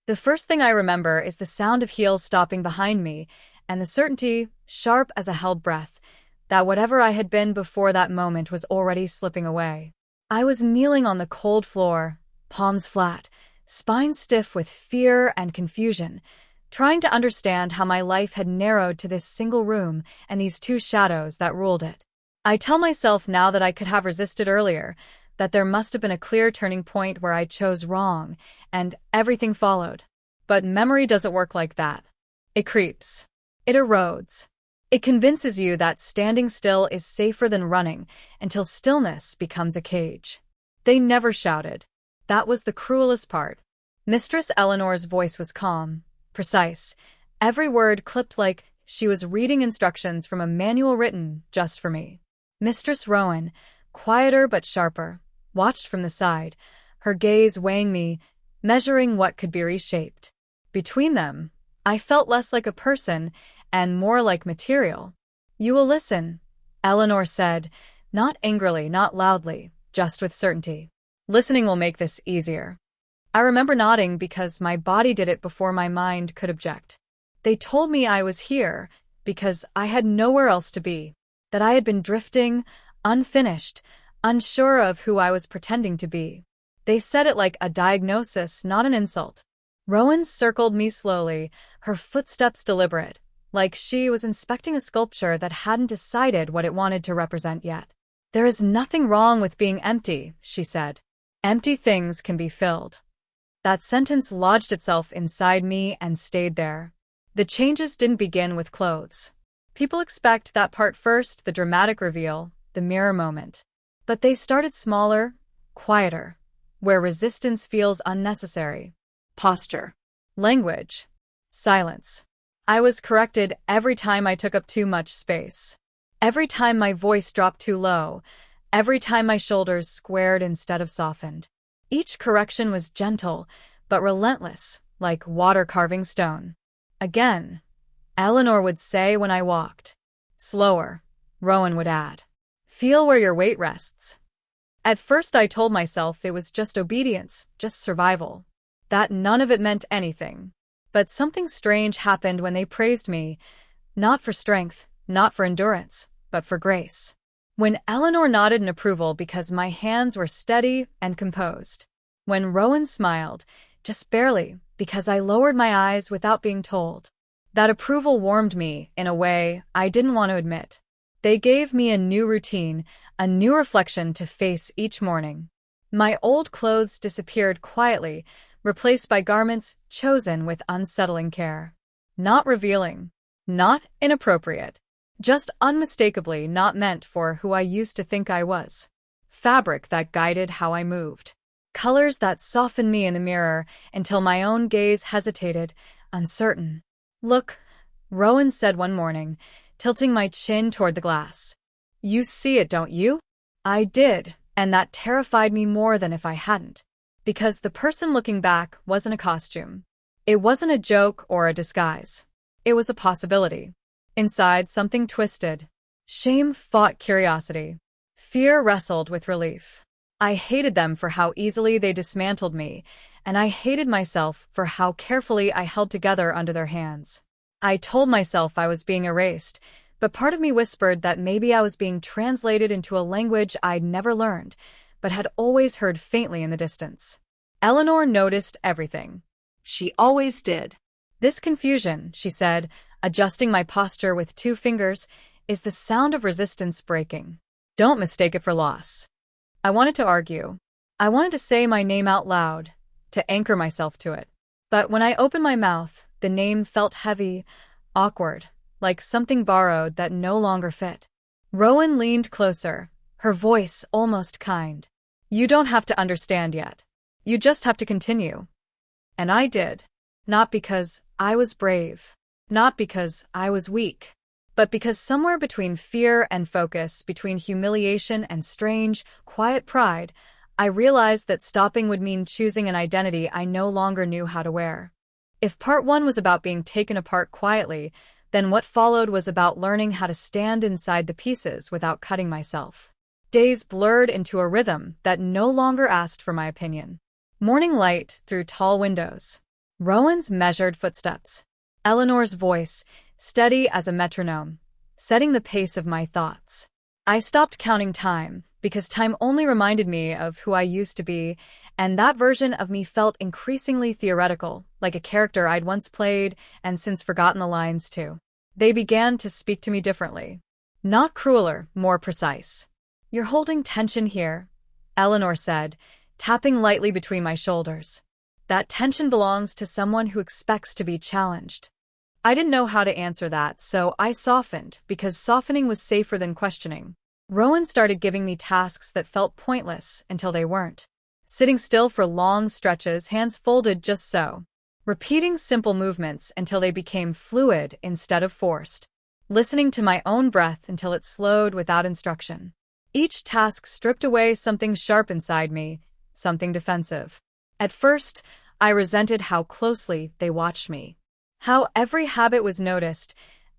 The first thing I remember is the sound of heels stopping behind me, and the certainty, sharp as a held breath, that whatever I had been before that moment was already slipping away. I was kneeling on the cold floor, palms flat, spine stiff with fear and confusion, trying to understand how my life had narrowed to this single room and these two shadows that ruled it. I tell myself now that I could have resisted earlier, that there must have been a clear turning point where I chose wrong, and everything followed. But memory doesn't work like that. It creeps. It erodes. It convinces you that standing still is safer than running until stillness becomes a cage. They never shouted. That was the cruelest part. Mistress Eleanor's voice was calm, precise, every word clipped like she was reading instructions from a manual written just for me. Mistress Rowan, quieter but sharper, watched from the side, her gaze weighing me, measuring what could be reshaped. Between them, I felt less like a person and more like material. "You will listen," Eleanor said, not angrily, not loudly, just with certainty. "Listening will make this easier." I remember nodding because my body did it before my mind could object. They told me I was here because I had nowhere else to be, that I had been drifting, unfinished, unsure of who I was pretending to be. They said it like a diagnosis, not an insult. Rowan circled me slowly, her footsteps deliberate, like she was inspecting a sculpture that hadn't decided what it wanted to represent yet. "There is nothing wrong with being empty," she said. "Empty things can be filled." That sentence lodged itself inside me and stayed there. The changes didn't begin with clothes. People expect that part first, the dramatic reveal, the mirror moment. But they started smaller, quieter, where resistance feels unnecessary. Posture. Language. Silence. I was corrected every time I took up too much space. Every time my voice dropped too low. Every time my shoulders squared instead of softened. Each correction was gentle, but relentless, like water carving stone. "Again," Eleanor would say when I walked. "Slower," Rowan would add. "Feel where your weight rests." At first I told myself it was just obedience, just survival, that none of it meant anything. But something strange happened when they praised me, not for strength, not for endurance, but for grace. When Eleanor nodded in approval because my hands were steady and composed. When Rowan smiled, just barely, because I lowered my eyes without being told. That approval warmed me in a way I didn't want to admit. They gave me a new routine, a new reflection to face each morning. My old clothes disappeared quietly, replaced by garments chosen with unsettling care. Not revealing, not inappropriate, just unmistakably not meant for who I used to think I was. Fabric that guided how I moved. Colors that softened me in the mirror until my own gaze hesitated, uncertain. "Look," Rowan said one morning, tilting my chin toward the glass. "You see it, don't you?" I did, and that terrified me more than if I hadn't. Because the person looking back wasn't a costume. It wasn't a joke or a disguise. It was a possibility. Inside, something twisted. Shame fought curiosity. Fear wrestled with relief. I hated them for how easily they dismantled me, and I hated myself for how carefully I held together under their hands. I told myself I was being erased, but part of me whispered that maybe I was being translated into a language I'd never learned, but had always heard faintly in the distance. Eleanor noticed everything. She always did. "This confusion," she said, adjusting my posture with 2 fingers, "is the sound of resistance breaking. Don't mistake it for loss." I wanted to argue. I wanted to say my name out loud, to anchor myself to it. But when I opened my mouth, the name felt heavy, awkward, like something borrowed that no longer fit. Rowan leaned closer, her voice almost kind. "You don't have to understand yet. You just have to continue." And I did. Not because I was brave. Not because I was weak. But because somewhere between fear and focus, between humiliation and strange, quiet pride, I realized that stopping would mean choosing an identity I no longer knew how to wear. If part 1 was about being taken apart quietly, then what followed was about learning how to stand inside the pieces without cutting myself. Days blurred into a rhythm that no longer asked for my opinion. Morning light through tall windows. Rowan's measured footsteps. Eleanor's voice, steady as a metronome, setting the pace of my thoughts. I stopped counting time, because time only reminded me of who I used to be, and that version of me felt increasingly theoretical, like a character I'd once played and since forgotten the lines to. They began to speak to me differently. Not crueler, more precise. "You're holding tension here," Eleanor said, tapping lightly between my shoulders. "That tension belongs to someone who expects to be challenged." I didn't know how to answer that, so I softened, because softening was safer than questioning. Rowan started giving me tasks that felt pointless until they weren't. Sitting still for long stretches, hands folded just so. Repeating simple movements until they became fluid instead of forced. Listening to my own breath until it slowed without instruction. Each task stripped away something sharp inside me, something defensive. At first, I resented how closely they watched me. How every habit was noticed,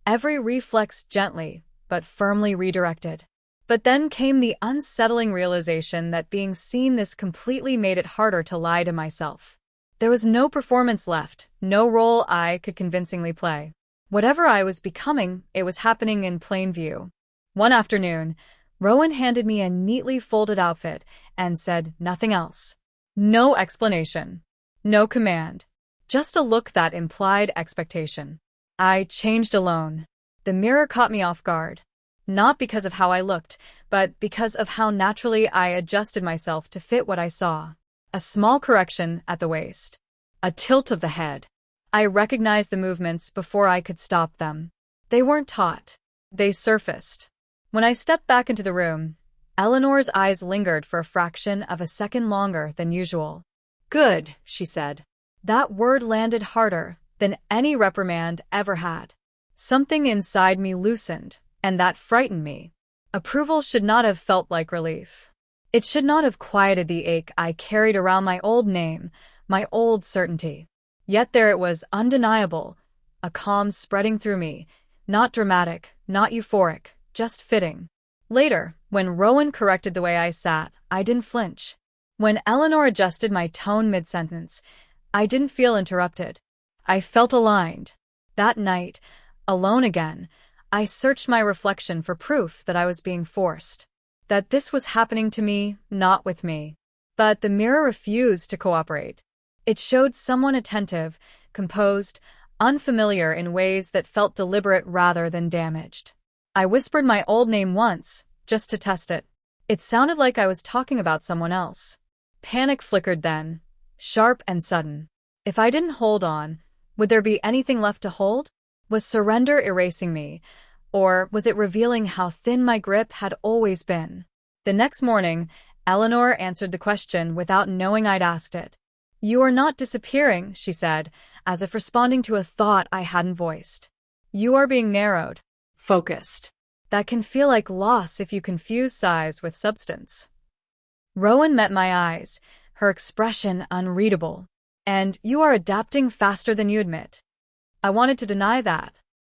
every reflex gently, but firmly redirected. But then came the unsettling realization that being seen this completely made it harder to lie to myself. There was no performance left, no role I could convincingly play. Whatever I was becoming, it was happening in plain view. One afternoon, Rowan handed me a neatly folded outfit and said nothing else. No explanation. No command. Just a look that implied expectation. I changed alone. The mirror caught me off guard. Not because of how I looked, but because of how naturally I adjusted myself to fit what I saw. A small correction at the waist. A tilt of the head. I recognized the movements before I could stop them. They weren't taught. They surfaced. When I stepped back into the room, Eleanor's eyes lingered for a fraction of a second longer than usual. "Good," she said. That word landed harder than any reprimand ever had. Something inside me loosened, and that frightened me. Approval should not have felt like relief. It should not have quieted the ache I carried around my old name, my old certainty. Yet there it was, undeniable, a calm spreading through me, not dramatic, not euphoric, just fitting. Later, when Rowan corrected the way I sat, I didn't flinch. When Eleanor adjusted my tone mid-sentence, I didn't feel interrupted. I felt aligned. That night, alone again, I searched my reflection for proof that I was being forced. That this was happening to me, not with me. But the mirror refused to cooperate. It showed someone attentive, composed, unfamiliar in ways that felt deliberate rather than damaged. I whispered my old name once, just to test it. It sounded like I was talking about someone else. Panic flickered then, sharp and sudden. If I didn't hold on, would there be anything left to hold? Was surrender erasing me, or was it revealing how thin my grip had always been? The next morning, Eleanor answered the question without knowing I'd asked it. "You are not disappearing," she said, as if responding to a thought I hadn't voiced. "You are being narrowed, focused. That can feel like loss if you confuse size with substance." Rowan met my eyes, her expression unreadable. "And you are adapting faster than you admit." I wanted to deny that.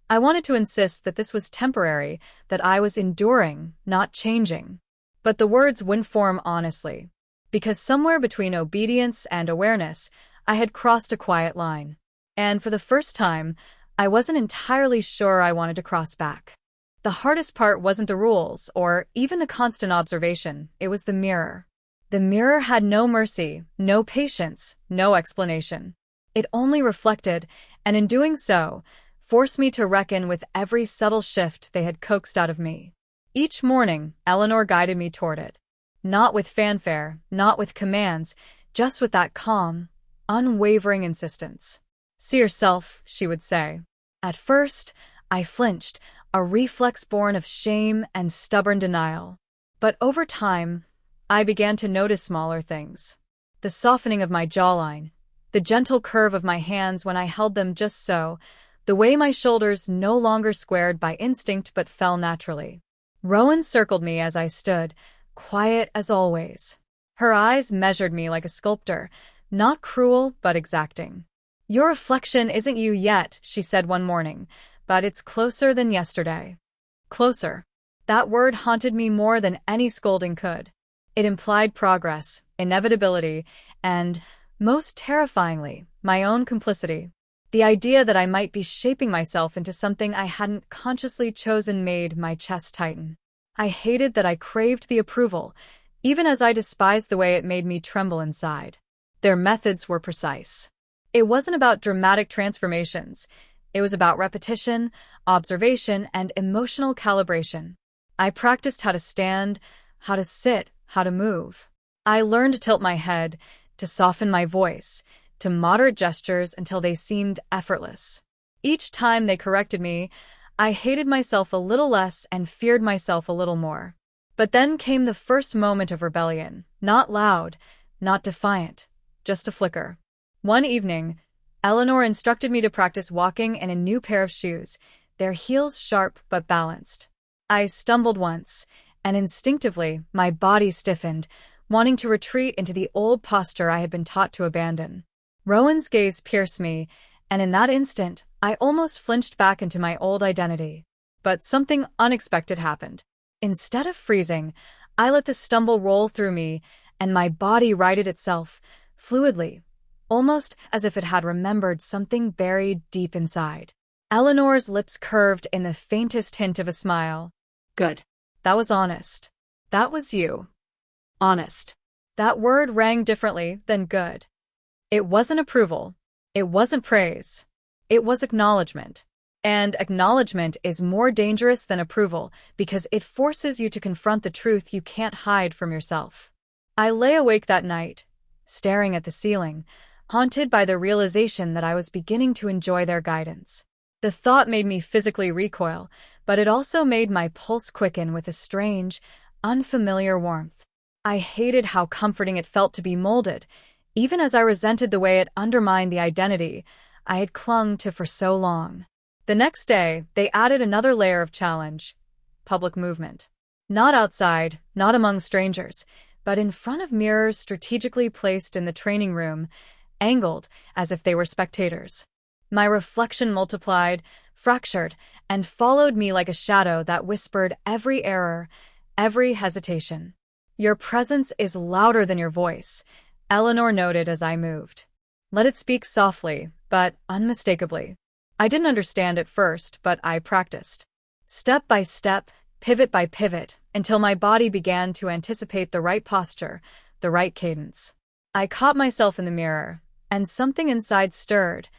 I wanted to insist that this was temporary, that I was enduring, not changing. But the words wouldn't form honestly. Because somewhere between obedience and awareness, I had crossed a quiet line. And for the first time, I wasn't entirely sure I wanted to cross back. The hardest part wasn't the rules, or even the constant observation, it was the mirror. The mirror had no mercy, no patience, no explanation. It only reflected, and in doing so, forced me to reckon with every subtle shift they had coaxed out of me. Each morning, Eleanor guided me toward it. Not with fanfare, not with commands, just with that calm, unwavering insistence. "See yourself," she would say. At first, I flinched, a reflex born of shame and stubborn denial. But over time, I began to notice smaller things. The softening of my jawline, the gentle curve of my hands when I held them just so, the way my shoulders no longer squared by instinct but fell naturally. Rowan circled me as I stood, quiet as always. Her eyes measured me like a sculptor, not cruel but exacting. "Your reflection isn't you yet," she said one morning, "but it's closer than yesterday." Closer. That word haunted me more than any scolding could. It implied progress, inevitability, and Most terrifyingly, my own complicity. The idea that I might be shaping myself into something I hadn't consciously chosen made my chest tighten. I hated that I craved the approval, even as I despised the way it made me tremble inside. Their methods were precise. It wasn't about dramatic transformations. It was about repetition, observation, and emotional calibration. I practiced how to stand, how to sit, how to move. I learned to tilt my head, to soften my voice, to moderate gestures until they seemed effortless. Each time they corrected me, I hated myself a little less and feared myself a little more. But then came the first moment of rebellion, not loud, not defiant, just a flicker. One evening, Eleanor instructed me to practice walking in a new pair of shoes, their heels sharp but balanced. I stumbled once, and instinctively my body stiffened, wanting to retreat into the old posture I had been taught to abandon. Rowan's gaze pierced me, and in that instant, I almost flinched back into my old identity. But something unexpected happened. Instead of freezing, I let the stumble roll through me, and my body righted itself, fluidly, almost as if it had remembered something buried deep inside. Eleanor's lips curved in the faintest hint of a smile. Good. That was honest. That was you. Honest. That word rang differently than good. It wasn't approval. It wasn't praise. It was acknowledgement. And acknowledgement is more dangerous than approval because it forces you to confront the truth you can't hide from yourself. I lay awake that night, staring at the ceiling, haunted by the realization that I was beginning to enjoy their guidance. The thought made me physically recoil, but it also made my pulse quicken with a strange, unfamiliar warmth. I hated how comforting it felt to be molded, even as I resented the way it undermined the identity I had clung to for so long. The next day, they added another layer of challenge: public movement. Not outside, not among strangers, but in front of mirrors strategically placed in the training room, angled as if they were spectators. My reflection multiplied, fractured, and followed me like a shadow that whispered every error, every hesitation. Your presence is louder than your voice, Eleanor noted as I moved. Let it speak softly, but unmistakably. I didn't understand at first, but I practiced. Step by step, pivot by pivot, until my body began to anticipate the right posture, the right cadence. I caught myself in the mirror, and something inside stirred.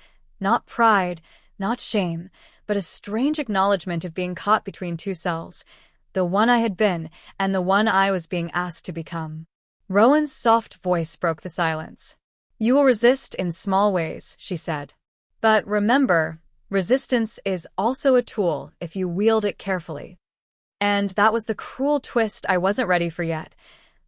Not pride, not shame, but a strange acknowledgement of being caught between two selves, the one I had been and the one I was being asked to become. Rowan's soft voice broke the silence. You will resist in small ways, she said. But remember, resistance is also a tool if you wield it carefully. And that was the cruel twist I wasn't ready for yet.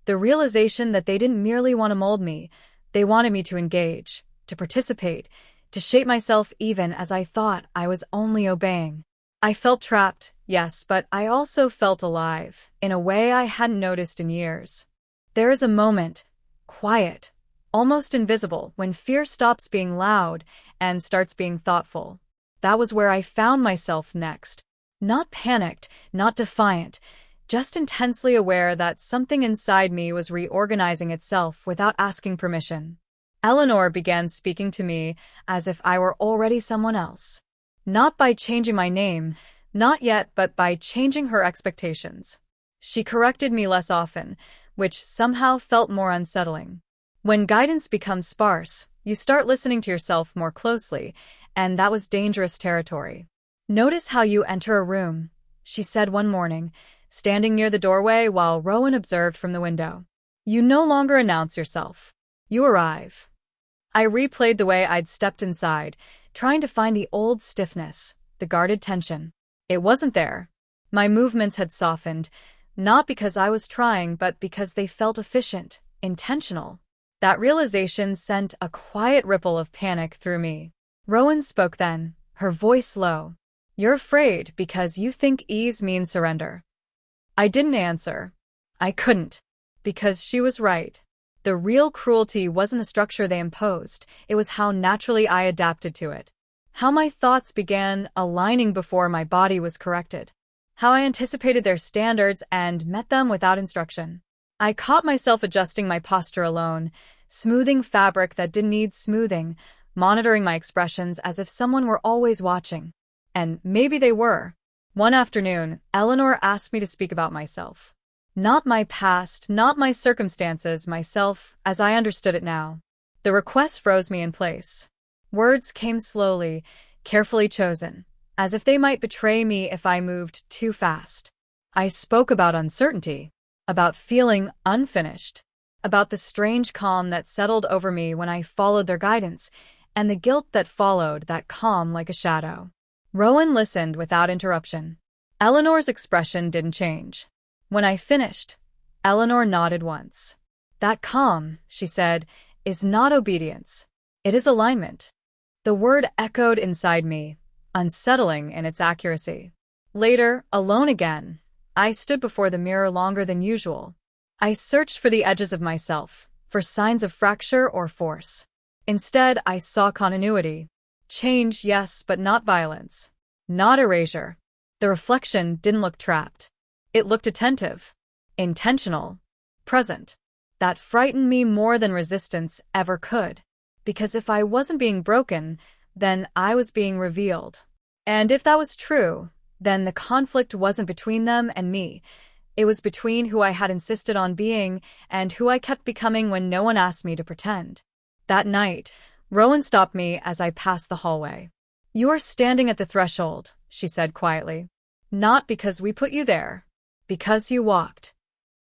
The realization that they didn't merely want to mold me, they wanted me to engage, to participate, to shape myself even as I thought I was only obeying. I felt trapped, yes, but I also felt alive, in a way I hadn't noticed in years. There is a moment, quiet, almost invisible, when fear stops being loud and starts being thoughtful. That was where I found myself next. Not panicked, not defiant, just intensely aware that something inside me was reorganizing itself without asking permission. Eleanor began speaking to me as if I were already someone else. Not by changing my name, not yet, but by changing her expectations. She corrected me less often, which somehow felt more unsettling. When guidance becomes sparse, you start listening to yourself more closely, and that was dangerous territory. Notice how you enter a room, she said one morning, standing near the doorway while Rowan observed from the window. You no longer announce yourself. You arrive. I replayed the way I'd stepped inside, trying to find the old stiffness, the guarded tension. It wasn't there. My movements had softened, not because I was trying, but because they felt efficient, intentional. That realization sent a quiet ripple of panic through me. Rowan spoke then, her voice low. You're afraid because you think ease means surrender. I didn't answer. I couldn't. Because she was right. The real cruelty wasn't the structure they imposed, it was how naturally I adapted to it. How my thoughts began aligning before my body was corrected. How I anticipated their standards and met them without instruction. I caught myself adjusting my posture alone, smoothing fabric that didn't need smoothing, monitoring my expressions as if someone were always watching. And maybe they were. One afternoon, Eleanor asked me to speak about myself. Not my past, not my circumstances, myself as I understood it now. The request froze me in place. Words came slowly, carefully chosen, as if they might betray me if I moved too fast. I spoke about uncertainty, about feeling unfinished, about the strange calm that settled over me when I followed their guidance, and the guilt that followed that calm like a shadow. Rowan listened without interruption. Eleanor's expression didn't change. When I finished, Eleanor nodded once. That calm, she said, is not obedience. It is alignment. The word echoed inside me, unsettling in its accuracy. Later, alone again, I stood before the mirror longer than usual. I searched for the edges of myself, for signs of fracture or force. Instead, I saw continuity. Change, yes, but not violence. Not erasure. The reflection didn't look trapped. It looked attentive, intentional, present. That frightened me more than resistance ever could. Because if I wasn't being broken, then I was being revealed. And if that was true, then the conflict wasn't between them and me. It was between who I had insisted on being and who I kept becoming when no one asked me to pretend. That night, Rowan stopped me as I passed the hallway. "You are standing at the threshold," she said quietly. "Not because we put you there. Because you walked."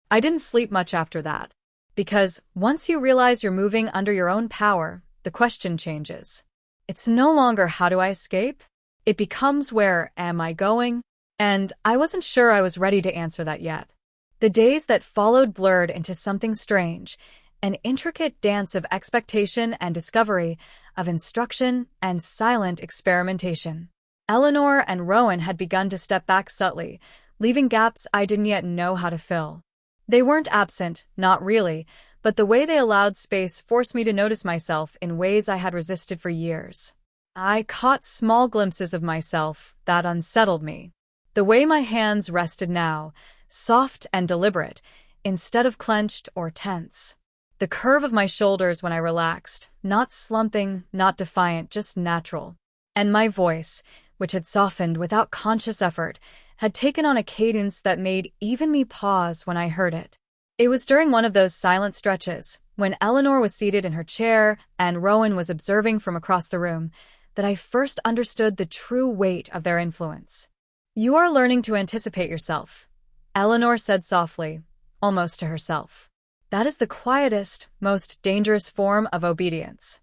I didn't sleep much after that. Because once you realize you're moving under your own power, the question changes. It's no longer how do I escape? It becomes where am I going? And I wasn't sure I was ready to answer that yet. The days that followed blurred into something strange, an intricate dance of expectation and discovery, of instruction and silent experimentation. Eleanor and Rowan had begun to step back subtly, leaving gaps I didn't yet know how to fill. They weren't absent, not really, but the way they allowed space forced me to notice myself in ways I had resisted for years. I caught small glimpses of myself that unsettled me. The way my hands rested now, soft and deliberate, instead of clenched or tense. The curve of my shoulders when I relaxed, not slumping, not defiant, just natural. And my voice, which had softened without conscious effort, had taken on a cadence that made even me pause when I heard it. It was during one of those silent stretches, when Eleanor was seated in her chair and Rowan was observing from across the room, that I first understood the true weight of their influence. "You are learning to anticipate yourself," Eleanor said softly, almost to herself. "That is the quietest, most dangerous form of obedience."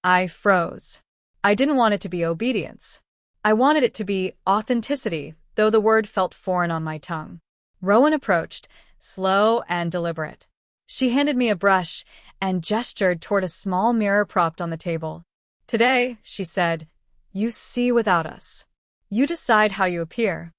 I froze. I didn't want it to be obedience. I wanted it to be authenticity, though the word felt foreign on my tongue. Rowan approached, slow and deliberate. She handed me a brush and gestured toward a small mirror propped on the table. "Today," she said, "you see without us. You decide how you appear."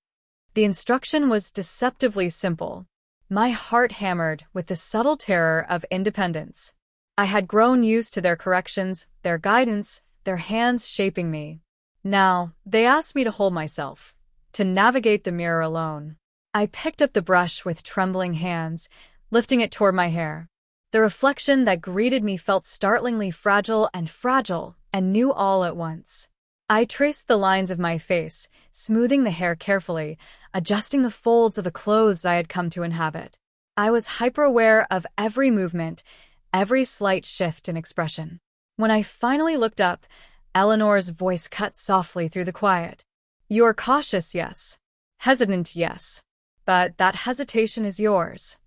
The instruction was deceptively simple. My heart hammered with the subtle terror of independence. I had grown used to their corrections, their guidance, their hands shaping me. Now, they asked me to hold myself, to navigate the mirror alone. I picked up the brush with trembling hands, lifting it toward my hair. The reflection that greeted me felt startlingly fragile and new all at once. I traced the lines of my face, smoothing the hair carefully, adjusting the folds of the clothes I had come to inhabit. I was hyper-aware of every movement, every slight shift in expression. When I finally looked up, Eleanor's voice cut softly through the quiet. "You are cautious, yes. Hesitant, yes. But that hesitation is yours."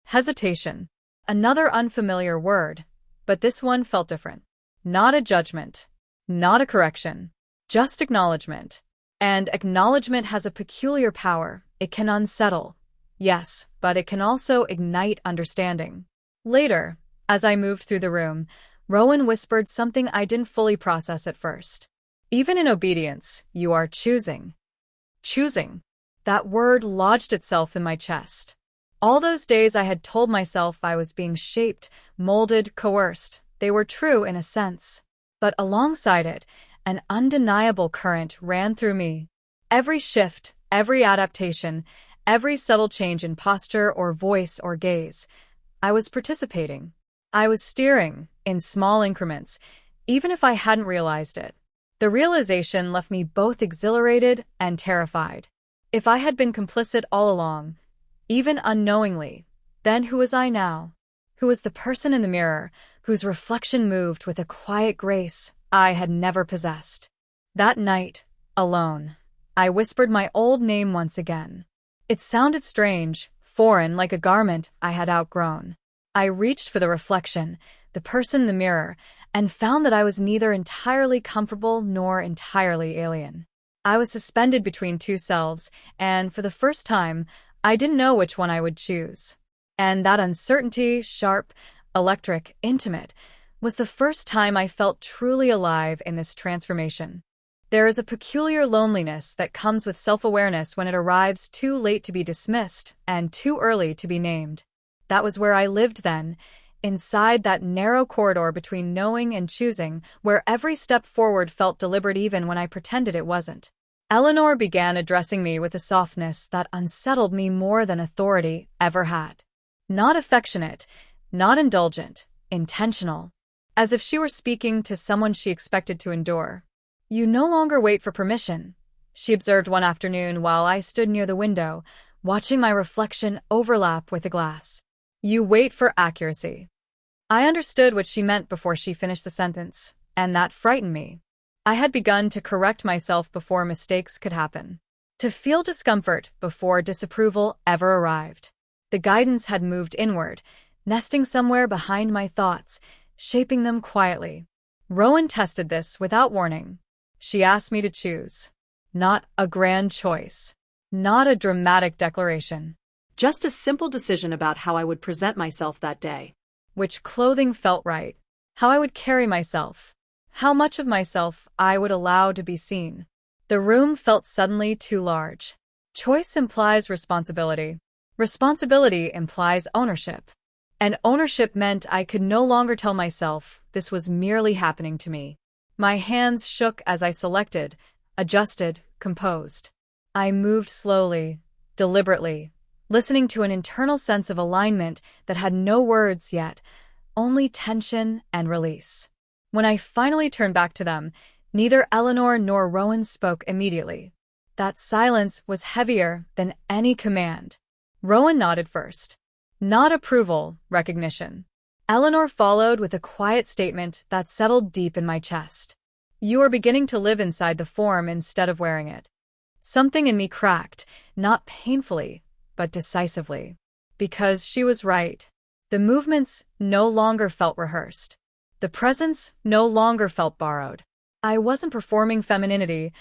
Hesitation. Another unfamiliar word, but this one felt different. Not a judgment. Not a correction. Just acknowledgement. And acknowledgement has a peculiar power. It can unsettle. Yes, but it can also ignite understanding. Later, as I moved through the room, Rowan whispered something I didn't fully process at first. "Even in obedience, you are choosing." Choosing. That word lodged itself in my chest. All those days I had told myself I was being shaped, molded, coerced. They were true in a sense. But alongside it, an undeniable current ran through me. Every shift, every adaptation, every subtle change in posture or voice or gaze, I was participating. I was steering, in small increments, even if I hadn't realized it. The realization left me both exhilarated and terrified. If I had been complicit all along, even unknowingly, then who was I now? Who was the person in the mirror whose reflection moved with a quiet grace I had never possessed? That night, alone, I whispered my old name once again. It sounded strange, foreign, like a garment I had outgrown. I reached for the reflection, the person in the mirror, and found that I was neither entirely comfortable nor entirely alien. I was suspended between two selves, and for the first time, I didn't know which one I would choose. And that uncertainty, sharp, electric, intimate, was the first time I felt truly alive in this transformation. There is a peculiar loneliness that comes with self-awareness when it arrives too late to be dismissed and too early to be named. That was where I lived then, inside that narrow corridor between knowing and choosing, where every step forward felt deliberate even when I pretended it wasn't. Eleanor began addressing me with a softness that unsettled me more than authority ever had. Not affectionate, not indulgent, intentional, as if she were speaking to someone she expected to endure. "You no longer wait for permission," she observed one afternoon while I stood near the window, watching my reflection overlap with the glass. "You wait for accuracy." I understood what she meant before she finished the sentence, and that frightened me. I had begun to correct myself before mistakes could happen, to feel discomfort before disapproval ever arrived. The guidance had moved inward, nesting somewhere behind my thoughts, shaping them quietly. Rowan tested this without warning. She asked me to choose. Not a grand choice. Not a dramatic declaration. Just a simple decision about how I would present myself that day. Which clothing felt right. How I would carry myself. How much of myself I would allow to be seen. The room felt suddenly too large. Choice implies responsibility. Responsibility implies ownership. And ownership meant I could no longer tell myself this was merely happening to me. My hands shook as I selected, adjusted, composed. I moved slowly, deliberately, listening to an internal sense of alignment that had no words yet, only tension and release. When I finally turned back to them, neither Eleanor nor Rowan spoke immediately. That silence was heavier than any command. Rowan nodded first. Not approval, recognition. Eleanor followed with a quiet statement that settled deep in my chest. "You are beginning to live inside the form instead of wearing it." Something in me cracked, not painfully, but decisively. Because she was right. The movements no longer felt rehearsed. The presence no longer felt borrowed. I wasn't performing femininity.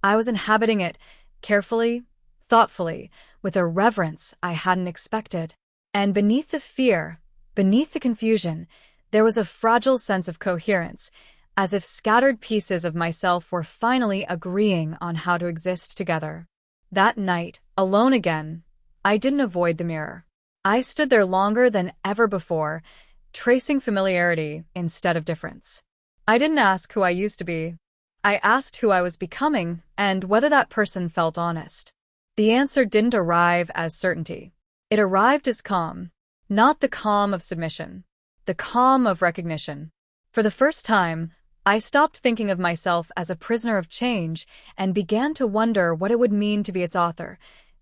I was inhabiting it, carefully, thoughtfully, with a reverence I hadn't expected. And beneath the fear, beneath the confusion, there was a fragile sense of coherence, as if scattered pieces of myself were finally agreeing on how to exist together. That night, alone again, I didn't avoid the mirror. I stood there longer than ever before, tracing familiarity instead of difference. I didn't ask who I used to be. I asked who I was becoming and whether that person felt honest. The answer didn't arrive as certainty. It arrived as calm. Not the calm of submission. The calm of recognition. For the first time, I stopped thinking of myself as a prisoner of change and began to wonder what it would mean to be its author,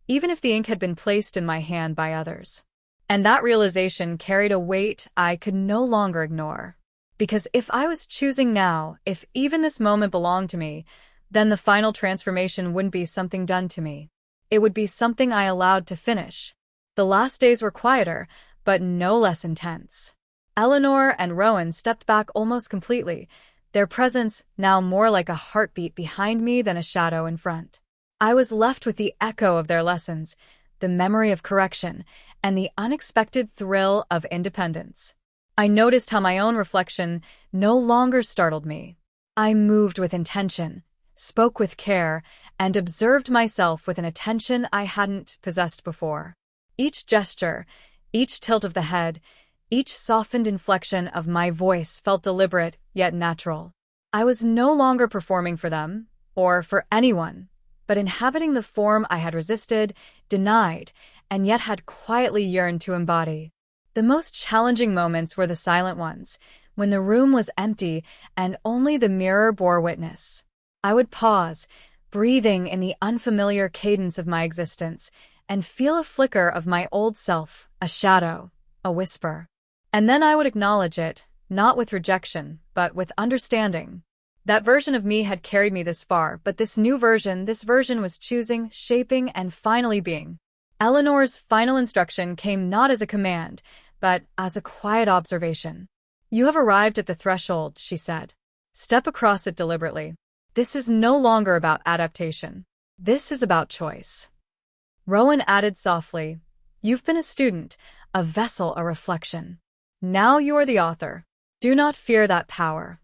even if the ink had been placed in my hand by others. And that realization carried a weight I could no longer ignore. Because if I was choosing now, if even this moment belonged to me, then the final transformation wouldn't be something done to me. It would be something I allowed to finish. The last days were quieter, but no less intense. Eleanor and Rowan stepped back almost completely, their presence now more like a heartbeat behind me than a shadow in front. I was left with the echo of their lessons, the memory of correction, and the unexpected thrill of independence. I noticed how my own reflection no longer startled me. I moved with intention, spoke with care, and observed myself with an attention I hadn't possessed before. Each gesture, each tilt of the head, each softened inflection of my voice felt deliberate yet natural. I was no longer performing for them, or for anyone, but inhabiting the form I had resisted, denied, and yet had quietly yearned to embody. The most challenging moments were the silent ones, when the room was empty and only the mirror bore witness. I would pause, breathing in the unfamiliar cadence of my existence, and feel a flicker of my old self, a shadow, a whisper. And then I would acknowledge it, not with rejection, but with understanding. That version of me had carried me this far, but this version was choosing, shaping, and finally being. Eleanor's final instruction came not as a command, but as a quiet observation. "You have arrived at the threshold," she said. "Step across it deliberately. This is no longer about adaptation. This is about choice." Rowan added softly, "You've been a student, a vessel, a reflection. Now you are the author. Do not fear that power."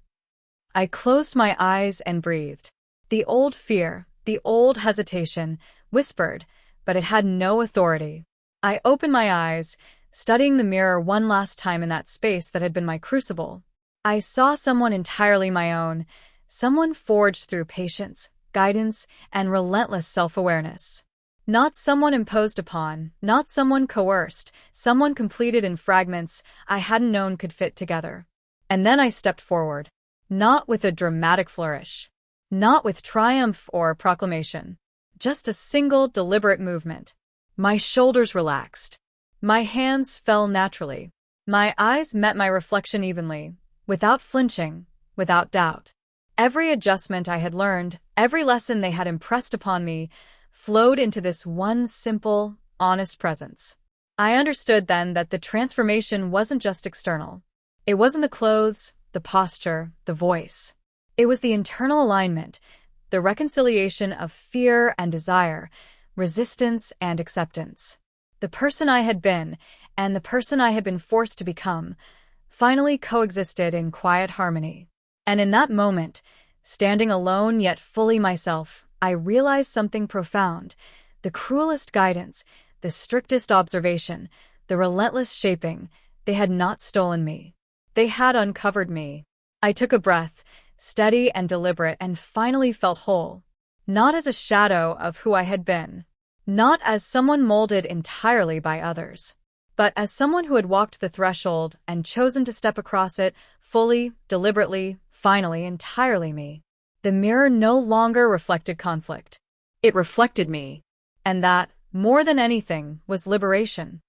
I closed my eyes and breathed. The old fear, the old hesitation, whispered, but it had no authority. I opened my eyes, studying the mirror one last time in that space that had been my crucible. I saw someone entirely my own, someone forged through patience, guidance, and relentless self-awareness. Not someone imposed upon, not someone coerced, someone completed in fragments I hadn't known could fit together. And then I stepped forward. Not with a dramatic flourish. Not with triumph or proclamation. Just a single, deliberate movement. My shoulders relaxed. My hands fell naturally. My eyes met my reflection evenly, without flinching, without doubt. Every adjustment I had learned, every lesson they had impressed upon me, flowed into this one simple, honest presence. I understood then that the transformation wasn't just external. It wasn't the clothes, the posture, the voice. It was the internal alignment, the reconciliation of fear and desire, resistance and acceptance. The person I had been, and the person I had been forced to become, finally coexisted in quiet harmony. And in that moment, standing alone yet fully myself, I realized something profound. The cruelest guidance, the strictest observation, the relentless shaping, they had not stolen me. They had uncovered me. I took a breath, steady and deliberate, and finally felt whole. Not as a shadow of who I had been. Not as someone molded entirely by others. But as someone who had walked the threshold and chosen to step across it, fully, deliberately, finally, entirely me. The mirror no longer reflected conflict. It reflected me. And that, more than anything, was liberation.